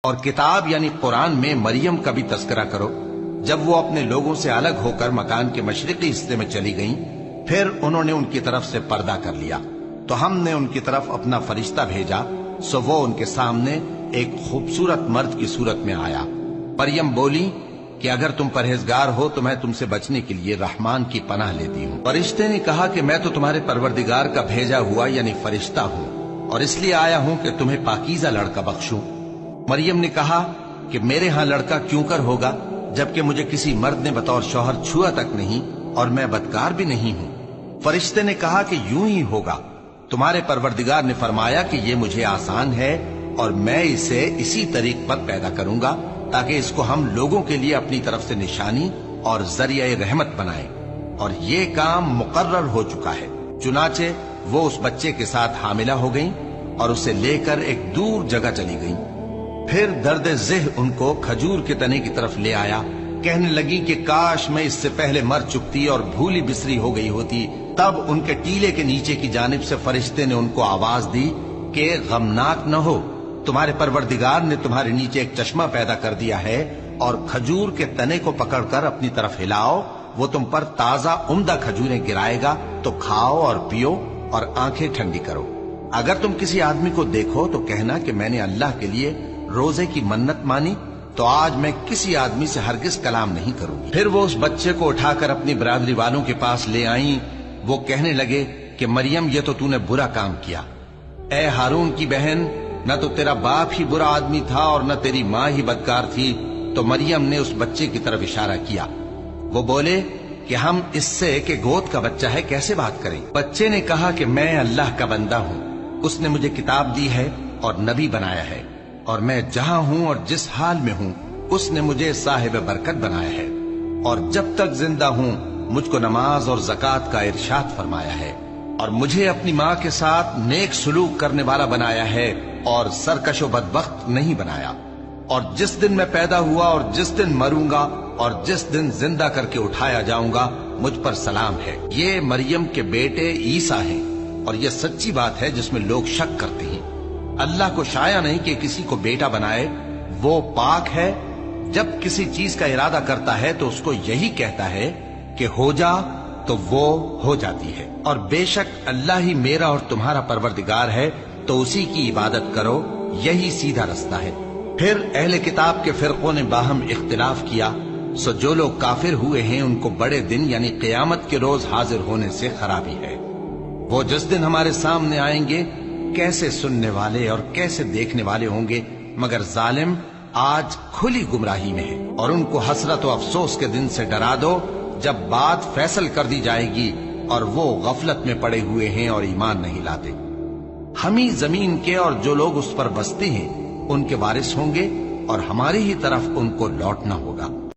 اور کتاب یعنی قرآن میں مریم کا بھی تذکرہ کرو جب وہ اپنے لوگوں سے الگ ہو کر مکان کے مشرقی حصے میں چلی گئیں، پھر انہوں نے ان کی طرف سے پردہ کر لیا تو ہم نے ان کی طرف اپنا فرشتہ بھیجا، سو وہ ان کے سامنے ایک خوبصورت مرد کی صورت میں آیا۔ مریم بولی کہ اگر تم پرہیزگار ہو تو میں تم سے بچنے کے لیے رحمان کی پناہ لیتی ہوں۔ فرشتے نے کہا کہ میں تو تمہارے پروردگار کا بھیجا ہوا یعنی فرشتہ ہوں، اور اس لیے آیا ہوں کہ تمہیں پاکیزہ لڑکا بخشوں۔ مریم نے کہا کہ میرے ہاں لڑکا کیوں کر ہوگا جبکہ مجھے کسی مرد نے بطور شوہر چھوا تک نہیں اور میں بدکار بھی نہیں ہوں۔ فرشتے نے کہا کہ یوں ہی ہوگا، تمہارے پروردگار نے فرمایا کہ یہ مجھے آسان ہے اور میں اسے اسی طریق پر پیدا کروں گا تاکہ اس کو ہم لوگوں کے لیے اپنی طرف سے نشانی اور ذریعہ رحمت بنائیں، اور یہ کام مقرر ہو چکا ہے۔ چنانچہ وہ اس بچے کے ساتھ حاملہ ہو گئیں اور اسے لے کر ایک دور جگہ چلی گئیں۔ پھر درد ذہ ان کو کھجور کے تنے کی طرف لے آیا، کہنے لگی کہ کاش میں اس سے پہلے مر چکتی اور بھولی بسری ہو گئی ہوتی۔ تب ان کے ٹیلے کے نیچے کی جانب سے فرشتے نے ان کو آواز دی کہ غمناک نہ ہو، تمہارے پروردگار نے تمہارے نیچے ایک چشمہ پیدا کر دیا ہے، اور کھجور کے تنے کو پکڑ کر اپنی طرف ہلاؤ، وہ تم پر تازہ عمدہ کھجوریں گرائے گا، تو کھاؤ اور پیو اور آنکھیں ٹھنڈی کرو۔ اگر تم کسی آدمی کو دیکھو تو کہنا کہ میں نے اللہ کے لیے روزے کی منت مانی، تو آج میں کسی آدمی سے ہرگز کلام نہیں کروں گی۔ پھر وہ اس بچے کو اٹھا کر اپنی برادری والوں کے پاس لے آئیں۔ وہ کہنے لگے کہ مریم یہ تو نے برا کام کیا، اے ہارون کی بہن، نہ تو تیرا باپ ہی برا آدمی تھا اور نہ تیری ماں ہی بدکار تھی۔ تو مریم نے اس بچے کی طرف اشارہ کیا۔ وہ بولے کہ ہم اس سے کہ گود کا بچہ ہے کیسے بات کریں؟ بچے نے کہا کہ میں اللہ کا بندہ ہوں، اس نے مجھے کتاب دی ہے اور نبی بنایا ہے، اور میں جہاں ہوں اور جس حال میں ہوں اس نے مجھے صاحب برکت بنایا ہے، اور جب تک زندہ ہوں مجھ کو نماز اور زکوٰۃ کا ارشاد فرمایا ہے، اور مجھے اپنی ماں کے ساتھ نیک سلوک کرنے والا بنایا ہے اور سرکش و بدبخت نہیں بنایا، اور جس دن میں پیدا ہوا اور جس دن مروں گا اور جس دن زندہ کر کے اٹھایا جاؤں گا مجھ پر سلام ہے۔ یہ مریم کے بیٹے عیسیٰ ہیں، اور یہ سچی بات ہے جس میں لوگ شک کرتے ہیں۔ اللہ کو شایع نہیں کہ کسی کو بیٹا بنائے، وہ پاک ہے، جب کسی چیز کا ارادہ کرتا ہے تو اس کو یہی کہتا ہے کہ ہو جا تو وہ ہو جاتی ہے، اور بے شک اللہ ہی میرا اور تمہارا پروردگار ہے، تو اسی کی عبادت کرو، یہی سیدھا رستہ ہے۔ پھر اہل کتاب کے فرقوں نے باہم اختلاف کیا، سو جو لوگ کافر ہوئے ہیں ان کو بڑے دن یعنی قیامت کے روز حاضر ہونے سے خرابی ہے۔ وہ جس دن ہمارے سامنے آئیں گے کیسے سننے والے اور کیسے دیکھنے والے ہوں گے، مگر ظالم آج کھلی گمراہی میں ہے۔ اور ان کو حسرت و افسوس کے دن سے ڈرا دو جب بات فیصل کر دی جائے گی اور وہ غفلت میں پڑے ہوئے ہیں اور ایمان نہیں لاتے۔ ہم ہی زمین کے اور جو لوگ اس پر بستے ہیں ان کے وارث ہوں گے، اور ہماری ہی طرف ان کو لوٹنا ہوگا۔